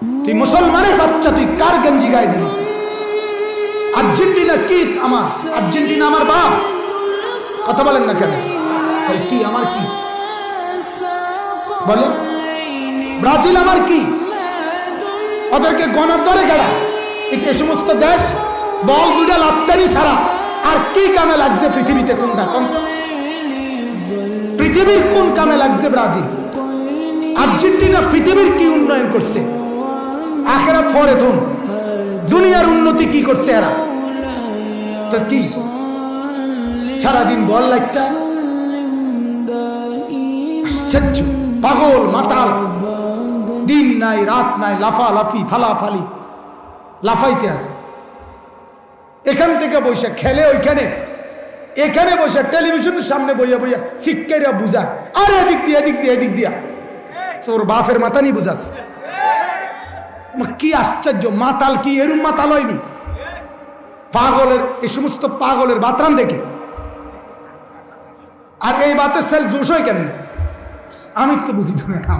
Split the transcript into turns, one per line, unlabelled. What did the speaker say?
তুই মুসলমানের বাচ্চা, তুই কার গেঞ্জি গায়ে দিলি? আর্জেন্টিনা কি আমার? আর্জেন্টিনা আমার বাপ। কথা বলেন না কেন? আরে কি আমার কি বলে? ব্রাজিল আমার কি? ওদেরকে গণার ধরে গেড়া। এই সমস্ত দেশ বল দুটা লাত্তানি ছাড়া আর কি কামে লাগছে পৃথিবীতে? কোনটা কোনটা পৃথিবীর কোন কামে লাগছে ব্রাজিল? আর্জেন্টিনা পৃথিবীর কি উন্নয়ন করছে? আখেরাত ফরে তুন দুনিয়ার উন্নতি কি করছে এরা? তো কি সারাদিন বল লাগতা? আশ্চর্য, পাগল মাতাল, দিন নাই রাত নাই, লাফালাফি ফালাফালি, লাফাইতে আছে। এখান থেকে বসে খেলে ওইখানে, এখানে বসে টেলিভিশনের সামনে বইয়া বইয়া শিক্ষাইরা বুঝা, আরে এদিক দিয়া এদিক দিয়া এদিক দিয়া। তোর বাপের মাথা নি বুঝাস? কি আশ্চর্য, মাতাল কি এরম মাতাল হয়নি? পাগলের, এই সমস্ত পাগলের বাতরান দেখে। আর এই বাতের সেল জোশ হয় কেন? আমি তো বুঝি না।